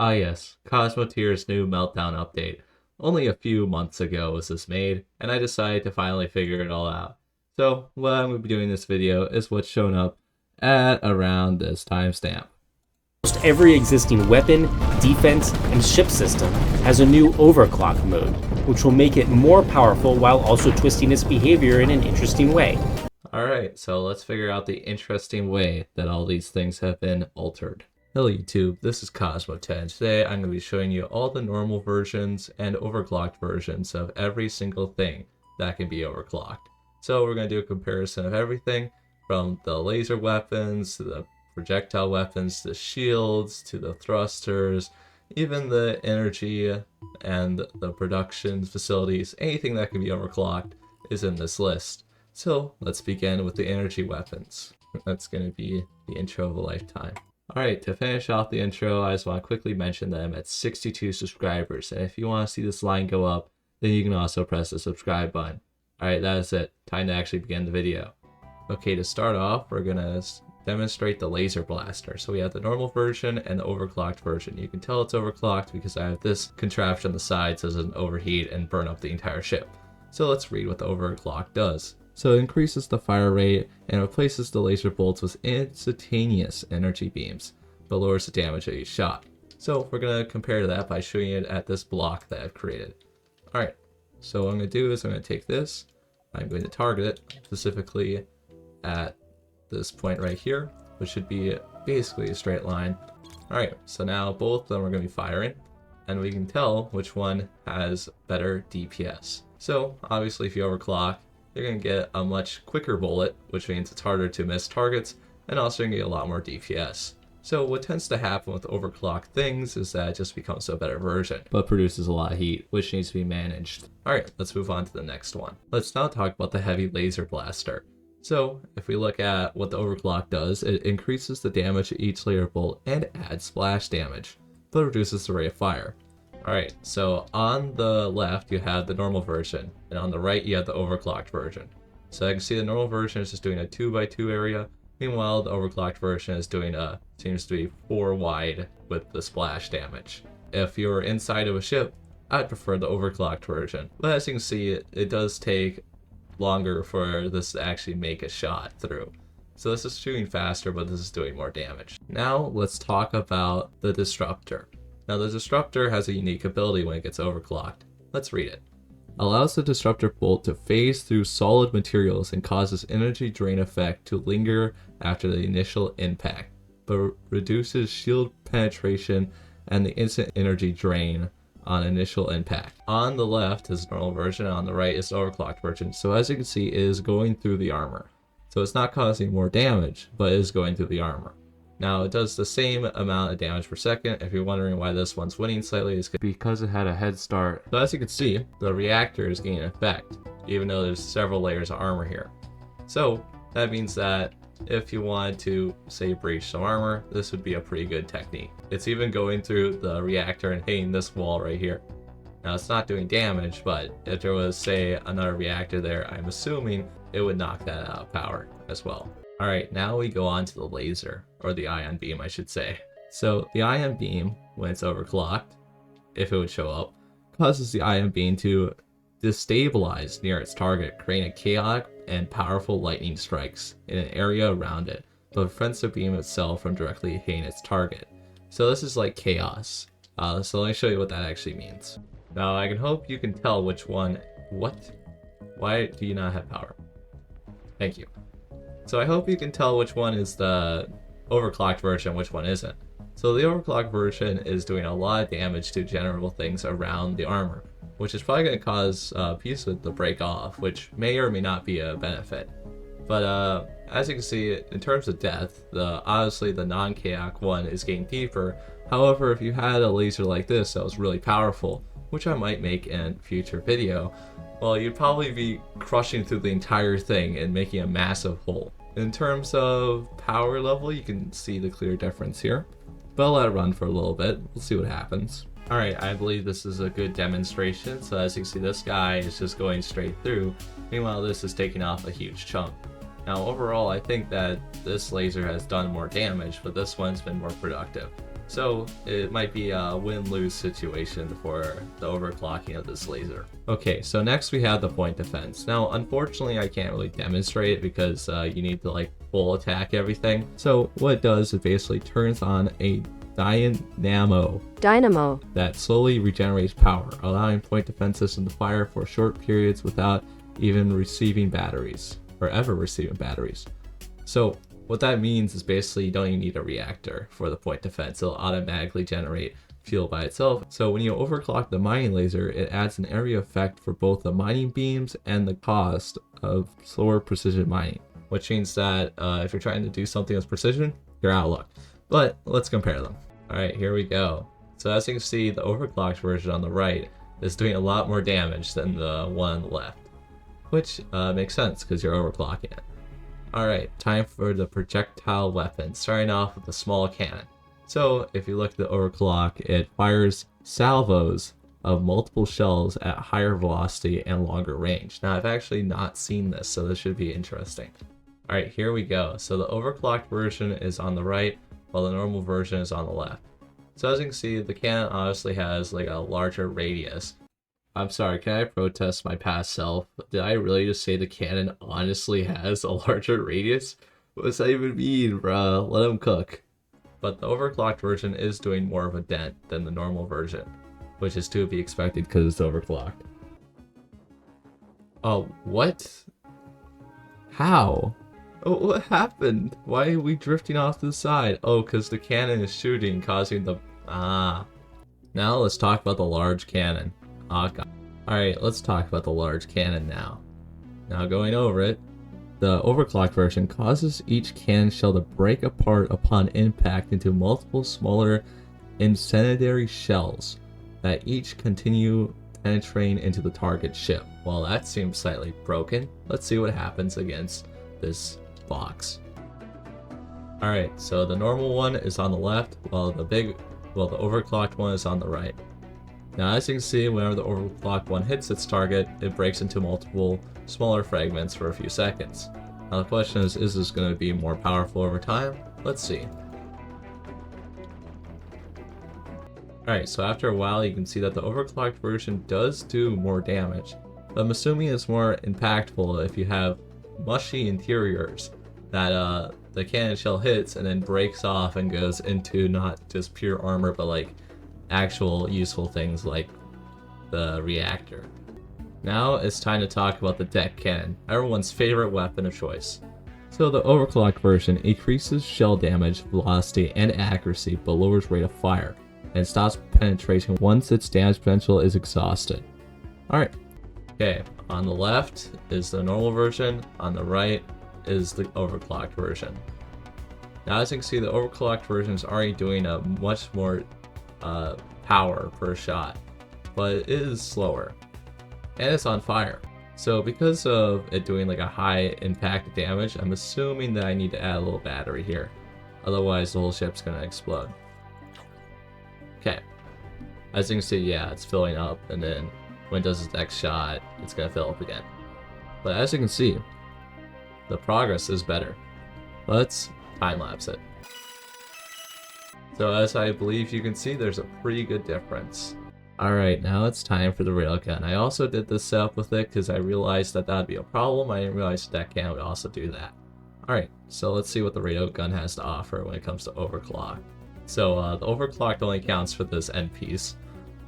Ah yes, Cosmoteer's new Meltdown update. Only a few months ago was this made, and I decided to finally figure it all out. So what I'm going to be doing in this video is what's shown up at around this timestamp. Almost every existing weapon, defense, and ship system has a new overclock mode, which will make it more powerful while also twisting its behavior in an interesting way. Alright, so let's figure out the interesting way that all these things have been altered. Hello YouTube, this is Cosmoteer, and today I'm going to be showing you all the normal versions and overclocked versions of every single thing that can be overclocked. So we're going to do a comparison of everything from the laser weapons to the projectile weapons, the shields, to the thrusters, even the energy and the production facilities. Anything that can be overclocked is in this list. So let's begin with the energy weapons. That's going to be the intro of a lifetime. Alright, to finish off the intro, I just want to quickly mention that I'm at 62 subscribers, and if you want to see this line go up, then you can also press the subscribe button. Alright, that is it. Time to actually begin the video. Okay, to start off, we're going to demonstrate the laser blaster. So we have the normal version and the overclocked version. You can tell it's overclocked because I have this contraption on the side so it doesn't overheat and burn up the entire ship. So let's read what the overclock does. So it increases the fire rate and replaces the laser bolts with instantaneous energy beams, but lowers the damage of each shot. So we're going to compare that by showing it at this block that I've created. Alright, so what I'm going to do is I'm going to take this, I'm going to target it specifically at this point right here, which should be basically a straight line. Alright, so now both of them are going to be firing, and we can tell which one has better DPS. So obviously if you overclock, you're going to get a much quicker bullet, which means it's harder to miss targets, and also you're going to get a lot more DPS. So what tends to happen with overclocked things is that it just becomes a better version, but produces a lot of heat, which needs to be managed. Alright, let's move on to the next one. Let's now talk about the heavy laser blaster. So if we look at what the overclock does, it increases the damage of each laser bolt and adds splash damage, but reduces the rate of fire. Alright, so on the left you have the normal version, and on the right you have the overclocked version. So I can see the normal version is just doing a 2x2 area, meanwhile the overclocked version is doing seems to be 4 wide with the splash damage. If you're inside of a ship, I'd prefer the overclocked version, but as you can see it does take longer for this to actually make a shot through. So this is shooting faster, but this is doing more damage. Now let's talk about the disruptor. Now the disruptor has a unique ability when it gets overclocked. Let's read it. Allows the disruptor bolt to phase through solid materials and causes energy drain effect to linger after the initial impact, but reduces shield penetration and the instant energy drain on initial impact. On the left is the normal version, and on the right is the overclocked version. So as you can see, it is going through the armor. So it's not causing more damage, but it is going through the armor. Now it does the same amount of damage per second. If you're wondering why this one's winning slightly, it's because it had a head start. So as you can see, the reactor is gaining effect, even though there's several layers of armor here. So that means that if you wanted to, say, breach some armor, this would be a pretty good technique. It's even going through the reactor and hitting this wall right here. Now it's not doing damage, but if there was, say, another reactor there, I'm assuming it would knock that out of power as well. Alright, now we go on to the laser, or the ion beam I should say. So the ion beam, when it's overclocked, if it would show up, causes the ion beam to destabilize near its target, creating a chaotic and powerful lightning strikes in an area around it, but prevents the beam itself from directly hitting its target. So this is like chaos. So let me show you what that actually means. Now I can hope you can tell which one... What? Why do you not have power? Thank you. So I hope you can tell which one is the overclocked version, which one isn't. So the overclocked version is doing a lot of damage to general things around the armor, which is probably going to cause pieces to break off, which may or may not be a benefit. But as you can see, in terms of death, obviously the non-chaotic one is getting deeper. However, if you had a laser like this that was really powerful, which I might make in a future video, well, you'd probably be crushing through the entire thing and making a massive hole. In terms of power level, you can see the clear difference here, but I'll let it run for a little bit. We'll see what happens. Alright, I believe this is a good demonstration. So as you can see, this guy is just going straight through. Meanwhile, this is taking off a huge chunk. Now overall, I think that this laser has done more damage, but this one's been more productive. So it might be a win-lose situation for the overclocking of this laser. Okay, so next we have the point defense. Now, unfortunately, I can't really demonstrate it because you need to like full attack everything. So what it does is basically turns on a dynamo that slowly regenerates power, allowing point defense system to fire for short periods without even receiving batteries, or ever receiving batteries. So what that means is basically you don't even need a reactor for the point defense. It'll automatically generate fuel by itself. So when you overclock the mining laser, it adds an area effect for both the mining beams and the cost of slower precision mining, which means that if you're trying to do something with precision, you're out of luck. But let's compare them. All right, here we go. So as you can see, the overclocked version on the right is doing a lot more damage than the one on the left, which makes sense because you're overclocking it. Alright, time for the projectile weapons, starting off with the small cannon. So, if you look at the overclock, it fires salvos of multiple shells at higher velocity and longer range. Now, I've actually not seen this, so this should be interesting. Alright, here we go. So the overclocked version is on the right, while the normal version is on the left. So as you can see, the cannon obviously has like a larger radius. I'm sorry, can I protest my past self? Did I really just say the cannon honestly has a larger radius? What does that even mean, bruh? Let him cook. But the overclocked version is doing more of a dent than the normal version, which is to be expected because it's overclocked. Oh, what? How? Oh, what happened? Why are we drifting off to the side? Oh, because the cannon is shooting, causing the... Ah. Now let's talk about the large cannon. Alright, let's talk about the large cannon now. Now going over it, the overclocked version causes each cannon shell to break apart upon impact into multiple smaller incendiary shells that each continue penetrating into the target ship. Well, that seems slightly broken. Let's see what happens against this box. Alright, so the normal one is on the left, while the overclocked one is on the right. Now as you can see, whenever the overclocked one hits its target, it breaks into multiple smaller fragments for a few seconds. Now the question is this going to be more powerful over time? Let's see. Alright, so after a while you can see that the overclocked version does do more damage. But I'm assuming it's more impactful if you have mushy interiors that the cannon shell hits and then breaks off and goes into not just pure armor but like actual useful things like the reactor. Now it's time to talk about the deck cannon, everyone's favorite weapon of choice. So the overclocked version increases shell damage, velocity, and accuracy but lowers rate of fire, and stops penetration once its damage potential is exhausted. Alright, okay, on the left is the normal version, on the right is the overclocked version. Now as you can see, the overclocked version is already doing a much more power per shot, but it is slower and it's on fire. So because of it doing like a high impact damage, I'm assuming that I need to add a little battery here, otherwise the whole ship's gonna explode. Okay, as you can see, yeah, it's filling up, and then when it does its next shot, it's gonna fill up again. But as you can see, the progress is better. Let's time lapse it. So as I believe you can see, there's a pretty good difference. Alright, now it's time for the railgun. I also did this setup with it because I realized that that'd be a problem. I didn't realize that cannon would also do that. Alright, so let's see what the railgun has to offer when it comes to overclock. So the overclocked only counts for this end piece.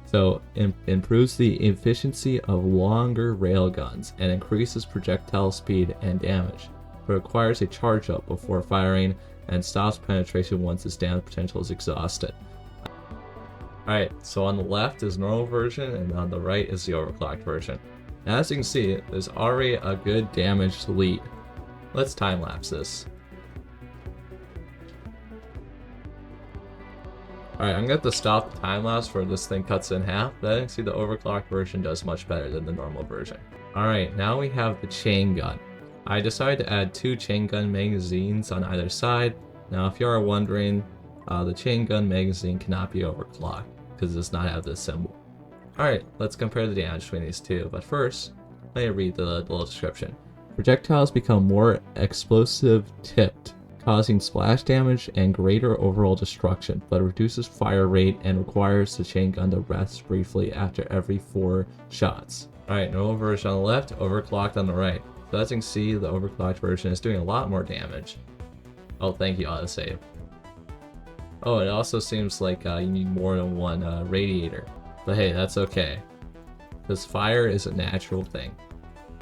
So improves the efficiency of longer railguns and increases projectile speed and damage, but requires a charge up before firing and stops penetration once its damage potential is exhausted. Alright, so on the left is normal version and on the right is the overclocked version. Now, as you can see, there's already a good damage lead. Let's time lapse this. Alright, I'm going to stop the time lapse where this thing cuts in half, but I can see the overclocked version does much better than the normal version. Alright, now we have the chain gun. I decided to add 2 chain gun magazines on either side. Now if you are wondering, the chain gun magazine cannot be overclocked because it does not have this symbol. Alright, let's compare the damage between these two, but first, let me read the little description. Projectiles become more explosive tipped causing splash damage and greater overall destruction, but reduces fire rate and requires the chain gun to rest briefly after every 4 shots. Alright, normal version on the left, overclocked on the right. So as you can see, the overclocked version is doing a lot more damage. Oh, thank you, autosave. Oh, it also seems like you need more than one radiator. But hey, that's okay. Because fire is a natural thing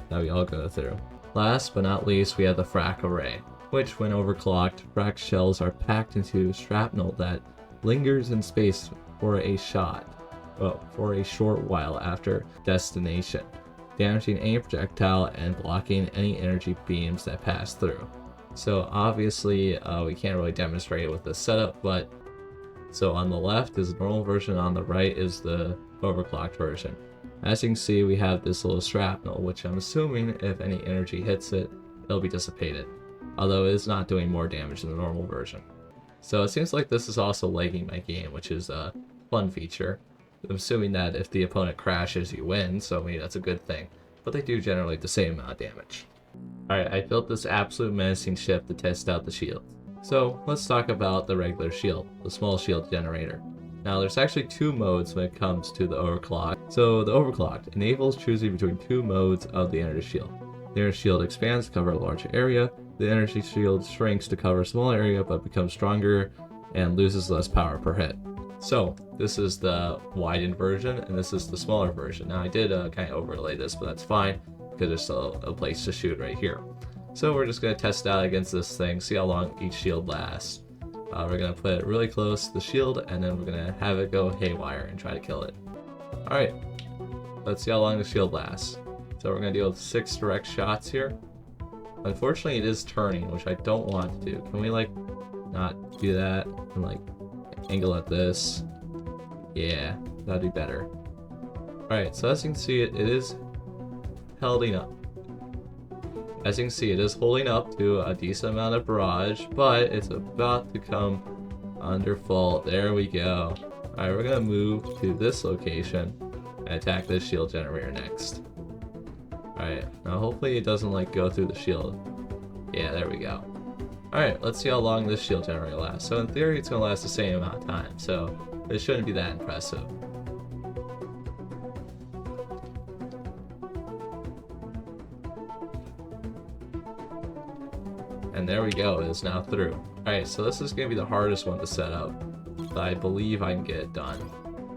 that we all go through. Last but not least, we have the frac array, which when overclocked, frac shells are packed into shrapnel that lingers in space for a short while after destination, damaging any projectile and blocking any energy beams that pass through. So obviously we can't really demonstrate it with this setup, but so on the left is the normal version, on the right is the overclocked version. As you can see, we have this little shrapnel, which I'm assuming if any energy hits it, it'll be dissipated, although it is not doing more damage than the normal version. So it seems like this is also lagging my game, which is a fun feature. I'm assuming that if the opponent crashes, you win, so maybe that's a good thing, but they do generate the same amount of damage. Alright, I built this absolute menacing ship to test out the shield. So let's talk about the regular shield, the small shield generator. Now there's actually 2 modes when it comes to the overclock. So the overclocked enables choosing between 2 modes of the energy shield. The energy shield expands to cover a larger area. The energy shield shrinks to cover a small area but becomes stronger and loses less power per hit. So this is the widened version and this is the smaller version. Now I did kind of overlay this, but that's fine because there's still a place to shoot right here. So we're just going to test out against this thing, see how long each shield lasts. We're going to put it really close to the shield and then we're going to have it go haywire and try to kill it. Alright, let's see how long the shield lasts. So we're going to deal with 6 direct shots here. Unfortunately it is turning, which I don't want to do. Can we like not do that and like angle at this? Yeah, that'd be better. Alright, so as you can see it is holding up. As you can see, it is holding up to a decent amount of barrage, but it's about to come under fault. There we go. Alright, we're gonna move to this location and attack this shield generator next. Alright, now hopefully it doesn't like go through the shield. Yeah, there we go. Alright, let's see how long this shield generator lasts. So in theory, it's gonna last the same amount of time, so it shouldn't be that impressive. And there we go, it is now through. Alright, so this is going to be the hardest one to set up, but I believe I can get it done.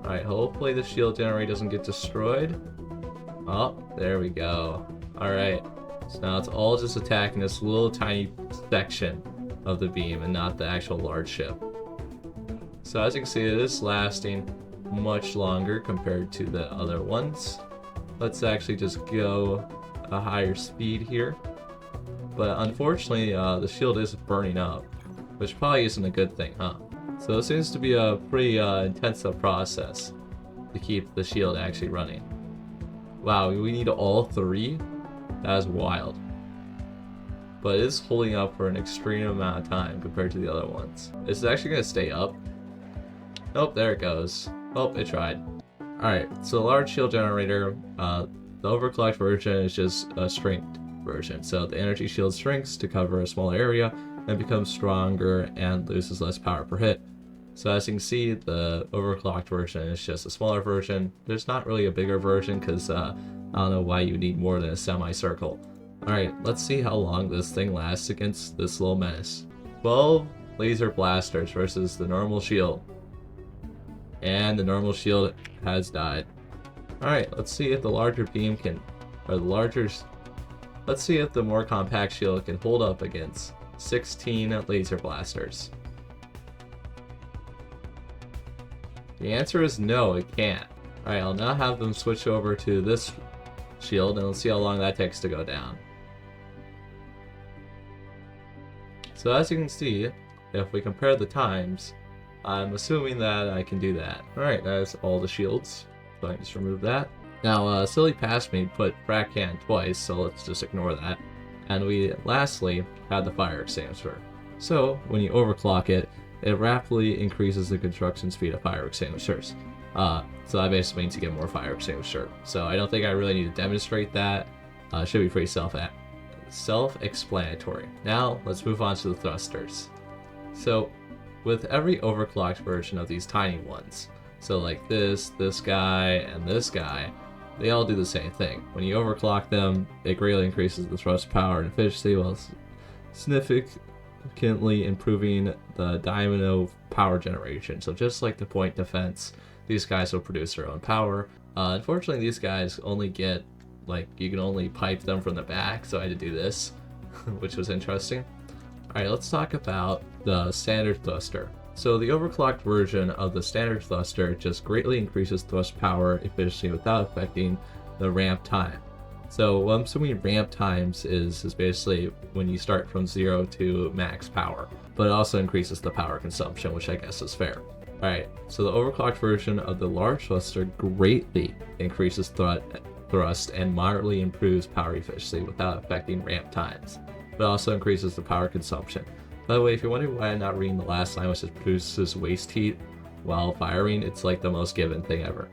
Alright, hopefully the shield generator doesn't get destroyed. Oh, there we go. Alright, so now it's all just attacking this little tiny section of the beam and not the actual large ship. So as you can see, it is lasting much longer compared to the other ones. Let's actually just go a higher speed here. But unfortunately, the shield is burning up, which probably isn't a good thing, huh? So it seems to be a pretty intensive process to keep the shield actually running. Wow, we need all 3? That is wild. But it is holding up for an extreme amount of time compared to the other ones. Is it actually going to stay up? Nope, there it goes. Oh, it tried. Alright, so the large shield generator, the overclocked version is just a shrinked version. So the energy shield shrinks to cover a smaller area and becomes stronger and loses less power per hit. So as you can see, the overclocked version is just a smaller version. There's not really a bigger version because I don't know why you need more than a semicircle. Alright, let's see how long this thing lasts against this little menace. 12 laser blasters versus the normal shield. And the normal shield has died. Alright, let's see if the larger beam can, or the larger, let's see if the more compact shield can hold up against 16 laser blasters. The answer is no, it can't. Alright, I'll now have them switch over to this shield and let's see how long that takes to go down. So as you can see, if we compare the times, I'm assuming that I can do that. Alright, that is all the shields. So I can just remove that. Now, Silly past me put frac can twice, so let's just ignore that. And we lastly had the fire extinguisher. So when you overclock it, it rapidly increases the construction speed of fire extinguishers. So that basically means you get more fire extinguisher. So I don't think I really need to demonstrate that. It should be pretty self-explanatory. Now let's move on to the thrusters. So with every overclocked version of these tiny ones, so like this guy, and this guy, they all do the same thing. When you overclock them, it greatly increases the thrust power and efficiency while significantly improving the dynamo power generation. So just like the point defense, these guys will produce their own power. Unfortunately, these guys only get, like, you can only pipe them from the back, so I had to do this, which was interesting. Alright, let's talk about the standard thruster. So the overclocked version of the standard thruster just greatly increases thrust power efficiency without affecting the ramp time. So what I'm assuming ramp times is basically when you start from 0 to max power, but it also increases the power consumption, which I guess is fair. Alright, so the overclocked version of the large thruster greatly increases thrust and moderately improves power efficiency without affecting ramp times, but also increases the power consumption. By the way, if you're wondering why I'm not reading the last line, which is produces waste heat while firing, it's like the most given thing ever.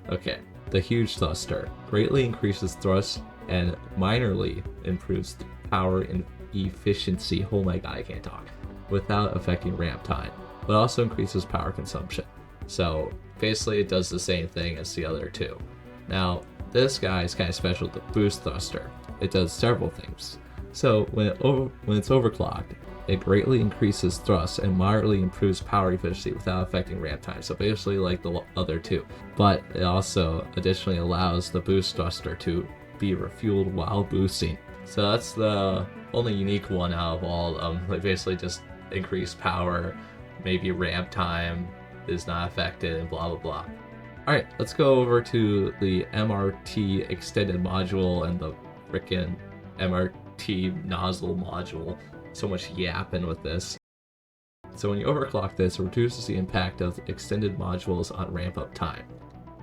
Okay, the huge thruster greatly increases thrust and minorly improves power and efficiency. Oh my god, I can't talk. Without affecting ramp time, but also increases power consumption. So basically it does the same thing as the other two. Now, this guy is kind of special, the boost thruster. It does several things. So when it's overclocked, it greatly increases thrust and moderately improves power efficiency without affecting ramp time. So basically like the other two. But it also additionally allows the boost thruster to be refueled while boosting. So that's the only unique one out of all of them. Like basically just increased power, maybe ramp time is not affected, and blah blah blah. Alright, let's go over to the MRT extended module and the frickin' MRT nozzle module. So much yapping with this. So when you overclock this, it reduces the impact of extended modules on ramp up time,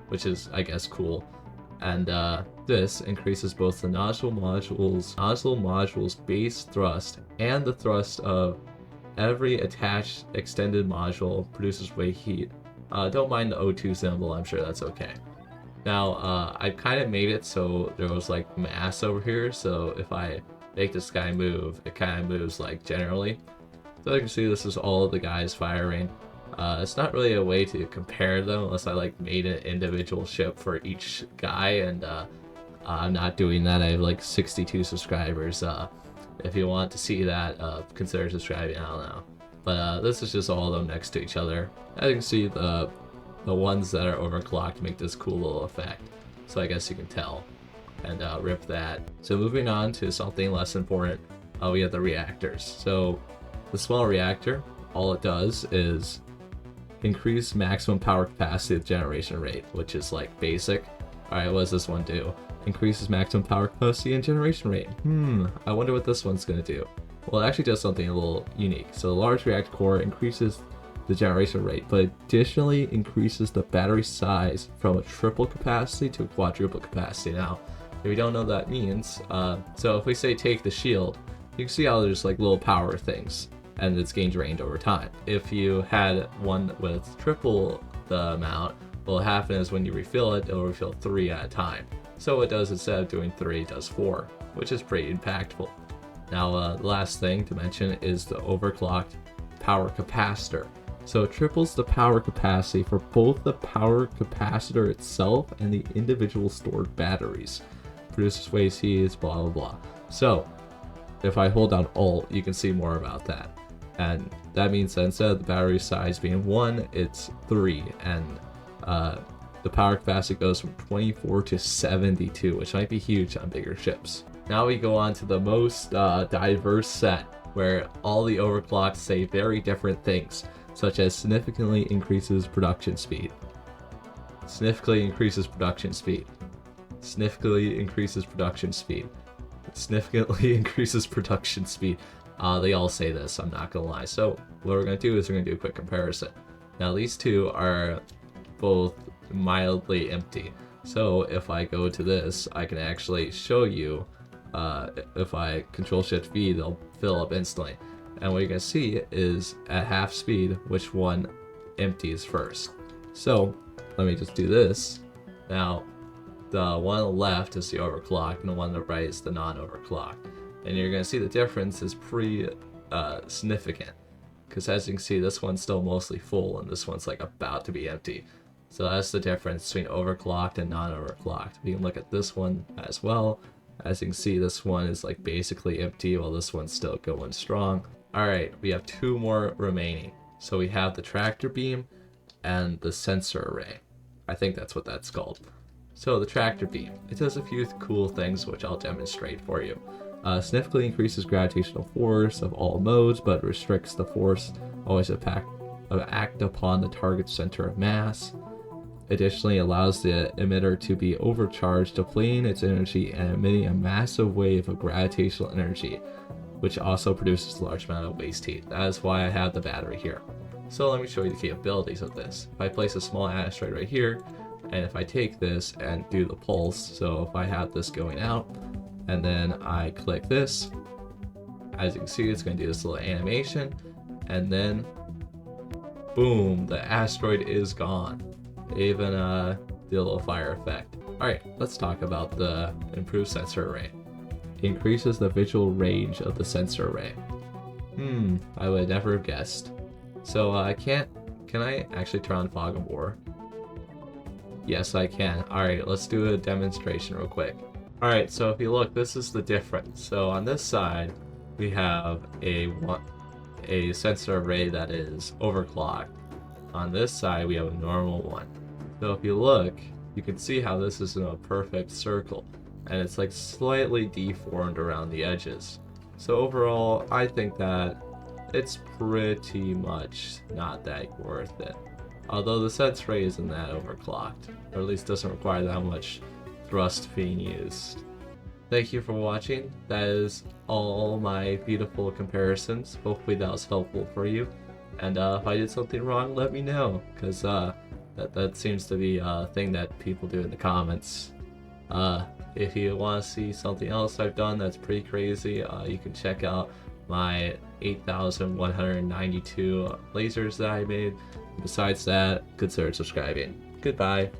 which is, I guess, cool. And this increases both the nozzle module's base thrust and the thrust of every attached extended module produces way heat. Don't mind the O2 symbol, I'm sure that's okay. Now, I kind of made it so there was like mass over here, so if I make this guy move, it kind of moves like generally. So you can see this is all of the guys firing. It's not really a way to compare them unless I like made an individual ship for each guy, and I'm not doing that. I have like 62 subscribers. If you want to see that, consider subscribing, I don't know. But this is just all of them next to each other. As you can see, the ones that are overclocked make this cool little effect. So I guess you can tell. And rip that. So moving on to something less important, we have the reactors. So the small reactor, all it does is increase maximum power capacity with generation rate, which is like basic. Alright, what does this one do? Increases maximum power capacity and generation rate. I wonder what this one's gonna do. Well, it actually does something a little unique. So the large reactor core increases the generation rate, but additionally increases the battery size from a triple capacity to a quadruple capacity. Now, if you don't know what that means, so if we say take the shield, you can see how there's like little power things, and it's gain drained over time. If you had one with triple the amount, what will happen is when you refill it, it'll refill 3 at a time. So what it does, instead of doing 3, it does 4, which is pretty impactful. Now, the last thing to mention is the overclocked power capacitor. So it triples the power capacity for both the power capacitor itself and the individual stored batteries. Produces waste heat, blah blah blah. So if I hold down Alt, you can see more about that. And that means that instead of the battery size being 1, it's 3, and the power capacity goes from 24 to 72, which might be huge on bigger ships. Now we go on to the most diverse set, where all the overclocks say very different things, such as significantly increases production speed, significantly increases production speed, significantly increases production speed, significantly increases production speed. They all say this, I'm not gonna lie. So what we're gonna do is we're gonna do a quick comparison. Now these two are both mildly empty. So if I go to this, I can actually show you, if I Control Shift V, they'll fill up instantly. And what you're gonna see is at half speed, which one empties first. So let me just do this. Now, the one on the left is the overclocked and the one on the right is the non-overclocked. And you're going to see the difference is pretty significant, because as you can see, this one's still mostly full and this one's like about to be empty. So that's the difference between overclocked and non-overclocked. We can look at this one as well. As you can see, this one is like basically empty while this one's still going strong. Alright, we have 2 more remaining. So we have the tractor beam and the sensor array. I think that's what that's called. So the tractor beam, it does a few cool things which I'll demonstrate for you. Significantly increases gravitational force of all modes, but restricts the force always act upon the target center of mass. Additionally, allows the emitter to be overcharged, depleting its energy and emitting a massive wave of gravitational energy, which also produces a large amount of waste heat. That is why I have the battery here. So let me show you the capabilities of this. If I place a small asteroid right here, and if I take this and do the pulse, so if I have this going out, and then I click this, as you can see, it's going to do this little animation, and then boom, the asteroid is gone. Even the little fire effect. Alright, let's talk about the improved sensor array. Increases the visual range of the sensor array. I would never have guessed. So can I actually turn on fog of war? Yes, I can. Alright, let's do a demonstration real quick. Alright, so if you look, this is the difference. So on this side, we have a sensor array that is overclocked. On this side, we have a normal one. So if you look, you can see how this is in a perfect circle, and it's like slightly deformed around the edges. So overall, I think that it's pretty much not that worth it. Although the sensor array isn't that overclocked, or at least doesn't require that much thrust being used. Thank you for watching. That is all my beautiful comparisons. Hopefully that was helpful for you. And if I did something wrong, let me know, because that seems to be a thing that people do in the comments. If you want to see something else I've done that's pretty crazy, you can check out my 8,192 lasers that I made. Besides that, consider subscribing. Goodbye.